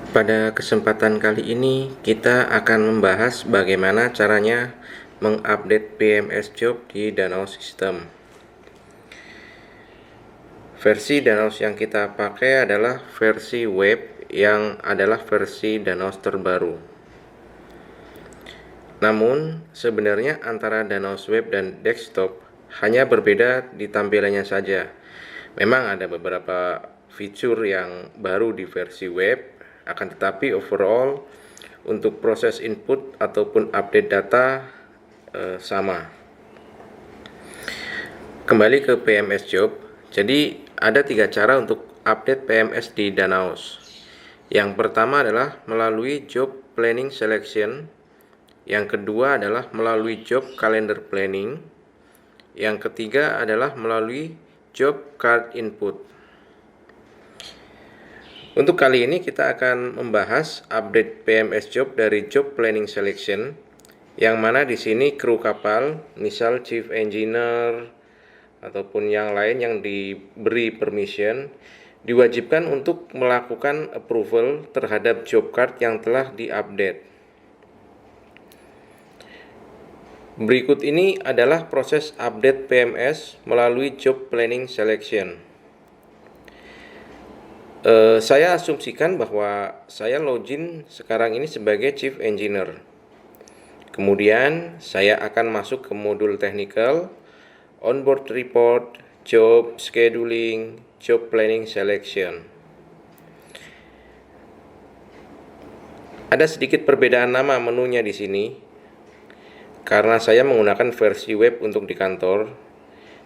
Pada kesempatan kali ini kita akan membahas bagaimana caranya mengupdate PMS job di Danau System. Versi Danau yang kita pakai adalah versi web yang adalah versi Danau terbaru. Namun sebenarnya antara Danau web dan desktop hanya berbeda di tampilannya saja. Memang ada beberapa fitur yang baru di versi web, akan tetapi overall untuk proses input ataupun update data sama. Kembali ke PMS job. Jadi ada 3 cara untuk update PMS di Danaos. Yang pertama adalah melalui job planning selection. Yang kedua adalah melalui job calendar planning. Yang ketiga adalah melalui job card input. Untuk kali ini kita akan membahas update PMS job dari job planning selection, yang mana di sini kru kapal, misal chief engineer ataupun yang lain yang diberi permission, diwajibkan untuk melakukan approval terhadap job card yang telah diupdate. Berikut ini adalah proses update PMS melalui job planning selection. Saya asumsikan bahwa saya login sekarang ini sebagai Chief Engineer. Kemudian saya akan masuk ke modul technical, onboard report, job scheduling, job planning selection. Ada sedikit perbedaan nama menunya di sini, karena saya menggunakan versi web untuk di kantor,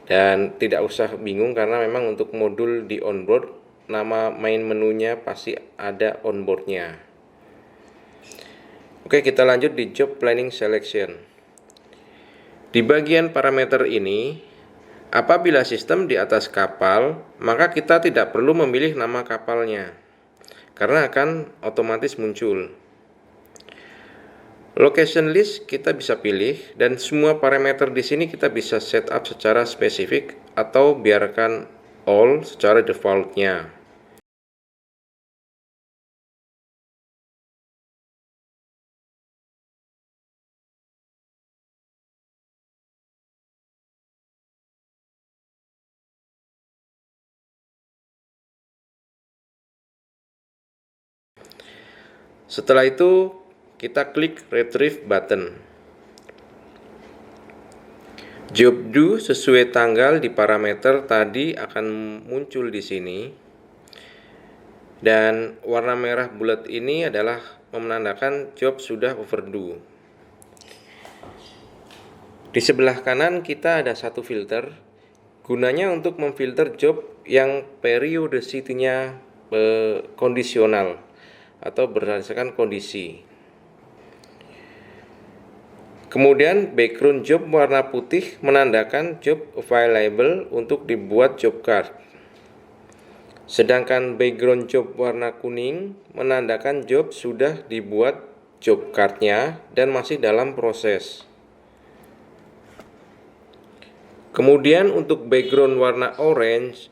dan tidak usah bingung karena memang untuk modul di onboard, nama main menunya pasti ada onboardnya. Oke, kita lanjut di job planning selection. Di bagian parameter ini, apabila sistem di atas kapal, maka kita tidak perlu memilih nama kapalnya, karena akan otomatis muncul. Location list kita bisa pilih, dan semua parameter di sini kita bisa set up secara spesifik atau biarkan all secara defaultnya. Setelah itu kita klik retrieve button. Job due sesuai tanggal di parameter tadi akan muncul di sini. Dan warna merah bulat ini adalah menandakan job sudah overdue. Di sebelah kanan kita ada satu filter, gunanya untuk memfilter job yang periodicity-nya kondisional atau berdasarkan kondisi. Kemudian background job warna putih menandakan job available untuk dibuat job card. Sedangkan background job warna kuning menandakan job sudah dibuat job cardnya dan masih dalam proses. Kemudian untuk background warna orange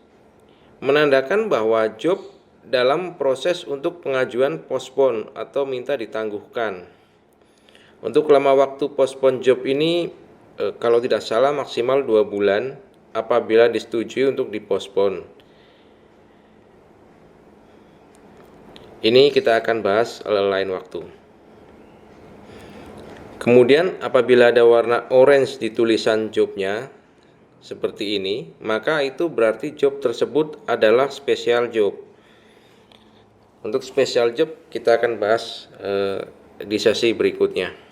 menandakan bahwa job dalam proses untuk pengajuan postpone atau minta ditangguhkan. Untuk lama waktu postpone job ini kalau tidak salah maksimal 2 bulan apabila disetujui untuk dipospon. Ini kita akan bahas lain waktu. Kemudian apabila ada warna orange di tulisan jobnya seperti ini, maka itu berarti job tersebut adalah special job. Untuk special job kita akan bahas di sesi berikutnya.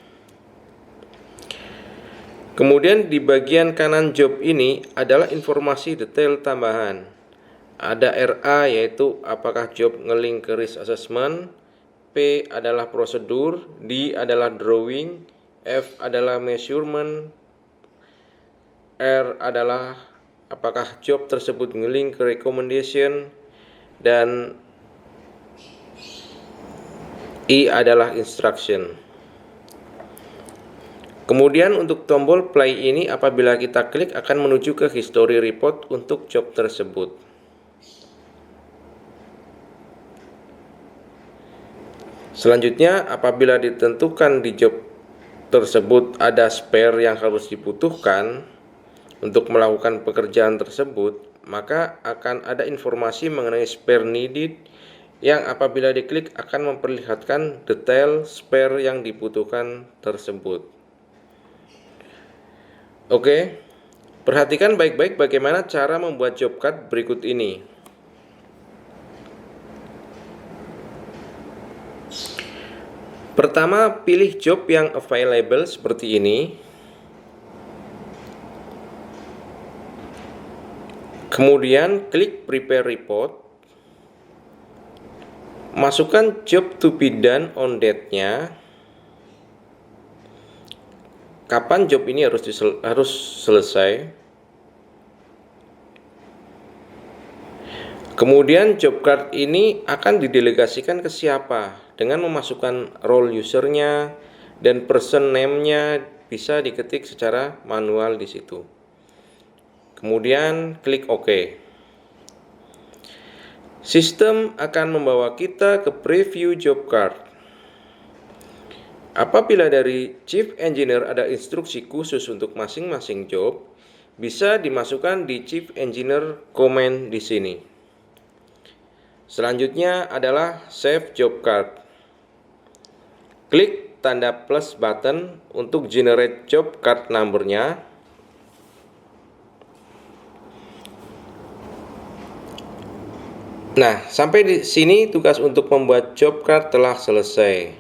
Kemudian di bagian kanan job ini adalah informasi detail tambahan. Ada RA yaitu apakah job ngelink ke risk assessment, P adalah prosedur, D adalah drawing, F adalah measurement, R adalah apakah job tersebut ngelink ke recommendation, dan I adalah instruction. Kemudian untuk tombol play ini apabila kita klik akan menuju ke history report untuk job tersebut. Selanjutnya, apabila ditentukan di job tersebut ada spare yang harus dibutuhkan untuk melakukan pekerjaan tersebut, maka akan ada informasi mengenai spare needed yang apabila diklik akan memperlihatkan detail spare yang dibutuhkan tersebut. Oke, perhatikan baik-baik bagaimana cara membuat job card berikut ini. Pertama, pilih job yang available seperti ini. Kemudian klik prepare report. Masukkan job to be done on date-nya. Kapan job ini harus selesai. Kemudian job card ini akan didelegasikan ke siapa dengan memasukkan role usernya dan person name-nya bisa diketik secara manual di situ. Kemudian klik OK. Sistem akan membawa kita ke preview job card. Apabila dari Chief Engineer ada instruksi khusus untuk masing-masing job, bisa dimasukkan di Chief Engineer comment di sini. Selanjutnya adalah Save Job Card. Klik tanda plus button untuk generate job card number-nya. Nah, sampai di sini tugas untuk membuat job card telah selesai.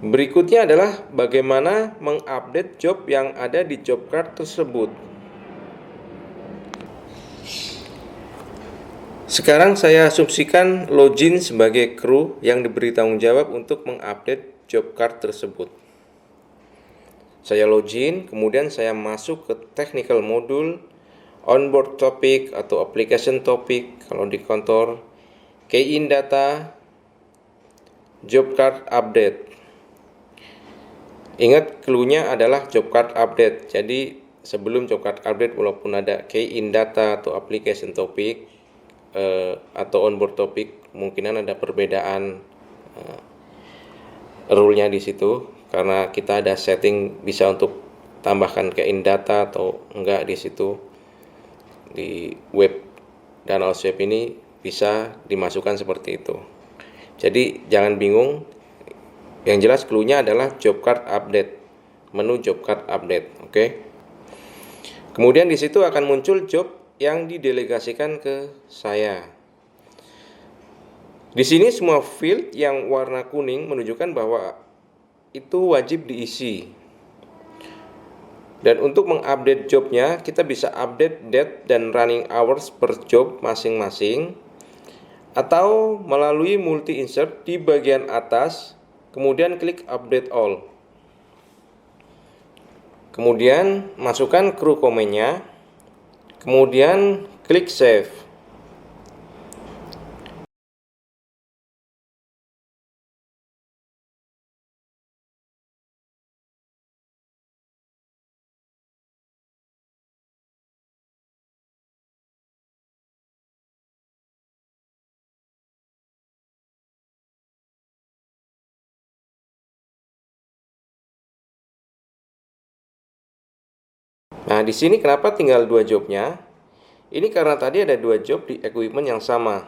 Berikutnya adalah bagaimana mengupdate job yang ada di job card tersebut. Sekarang saya asumsikan login sebagai kru yang diberi tanggung jawab untuk mengupdate job card tersebut. Saya login, kemudian saya masuk ke technical module, onboard topic atau application topic kalau di kantor, key in data, job card update. Ingat clue-nya adalah job card update. Jadi sebelum job card update walaupun ada key in data atau application topic atau onboard topic, kemungkinan ada perbedaan rule-nya di situ karena kita ada setting bisa untuk tambahkan key in data atau enggak di situ. Di web dan web ini bisa dimasukkan seperti itu. Jadi jangan bingung. Yang jelas clue-nya adalah job card update, menu job card update, oke. Kemudian di situ akan muncul job yang didelegasikan ke saya. Di sini semua field yang warna kuning menunjukkan bahwa itu wajib diisi. Dan untuk mengupdate jobnya, kita bisa update date dan running hours per job masing-masing, atau melalui multi insert di bagian atas, kemudian klik update all. Kemudian masukkan crew comment-nya, kemudian klik save. Nah, di sini kenapa tinggal 2 jobnya? Ini karena tadi ada 2 job di equipment yang sama.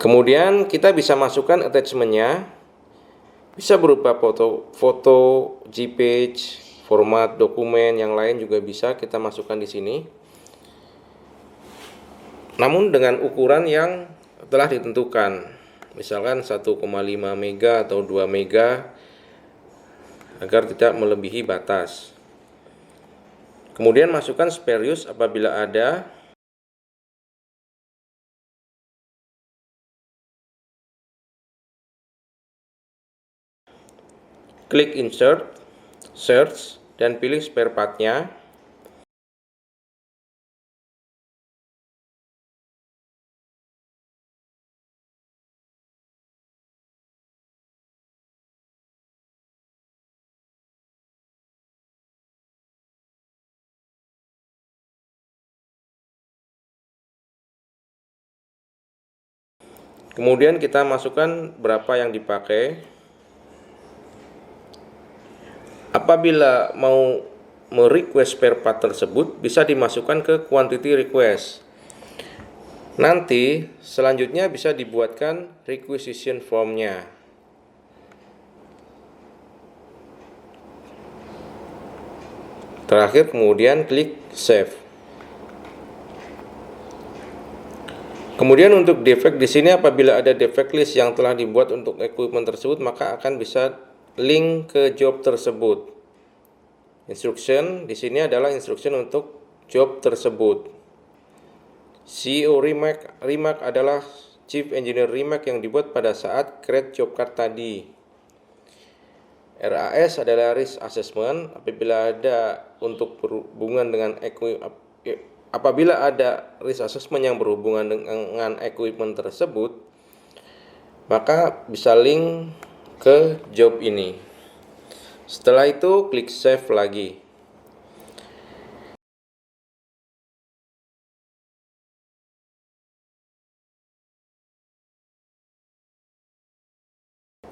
Kemudian kita bisa masukkan attachment-nya. Bisa berupa foto, JPEG, format dokumen yang lain juga bisa kita masukkan di sini. Namun dengan ukuran yang telah ditentukan. Misalkan 1,5 mega atau 2 mega agar tidak melebihi batas. Kemudian masukkan spare use apabila ada. Klik insert, search, dan pilih spare part-nya. Kemudian kita masukkan berapa yang dipakai. Apabila mau merequest spare part tersebut, bisa dimasukkan ke quantity request. Nanti selanjutnya bisa dibuatkan requisition form-nya. Terakhir kemudian klik save. Kemudian untuk defect di sini, apabila ada defect list yang telah dibuat untuk equipment tersebut, maka akan bisa link ke job tersebut. Instruction di sini adalah instruction untuk job tersebut. CEO remark adalah Chief Engineer remark yang dibuat pada saat create job card tadi. RAS adalah risk assessment. Apabila ada risk assessment yang berhubungan dengan equipment tersebut, maka bisa link ke job ini. Setelah itu klik save lagi.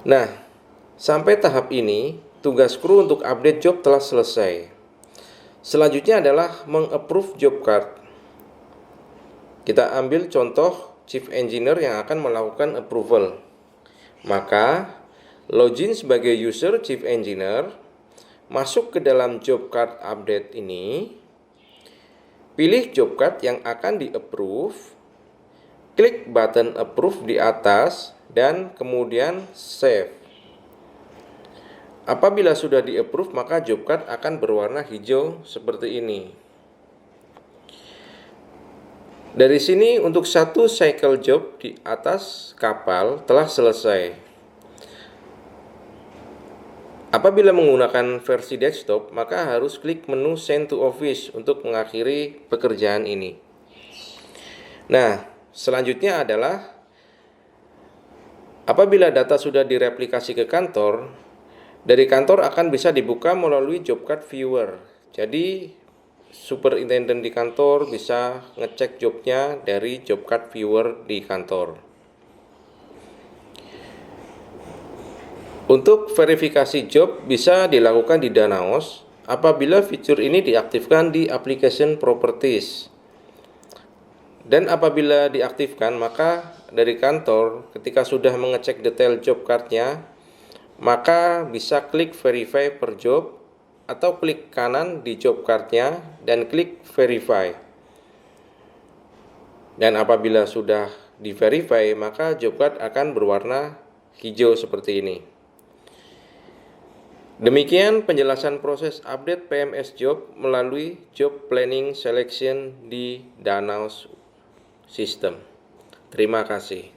Nah, sampai tahap ini, tugas kru untuk update job telah selesai. Selanjutnya adalah meng-approve job card. Kita ambil contoh Chief Engineer yang akan melakukan approval. Maka, login sebagai user Chief Engineer, masuk ke dalam job card update ini, pilih job card yang akan di-approve, klik button approve di atas, dan kemudian save. Apabila sudah di-approve, maka job card akan berwarna hijau seperti ini. Dari sini untuk satu cycle job di atas kapal telah selesai. Apabila menggunakan versi desktop, maka harus klik menu Send to Office untuk mengakhiri pekerjaan ini. Nah, selanjutnya adalah apabila data sudah direplikasi ke kantor, dari kantor akan bisa dibuka melalui job card viewer. Jadi, superintendent di kantor bisa ngecek jobnya dari job card viewer di kantor. Untuk verifikasi job bisa dilakukan di Danaos apabila fitur ini diaktifkan di application properties. Dan apabila diaktifkan, maka dari kantor ketika sudah mengecek detail job card-nya, maka bisa klik verify per job atau klik kanan di job card-nya dan klik verify. Dan apabila sudah di verify, maka job card akan berwarna hijau seperti ini. Demikian penjelasan proses update PMS job melalui job planning selection di Danaos System. Terima kasih.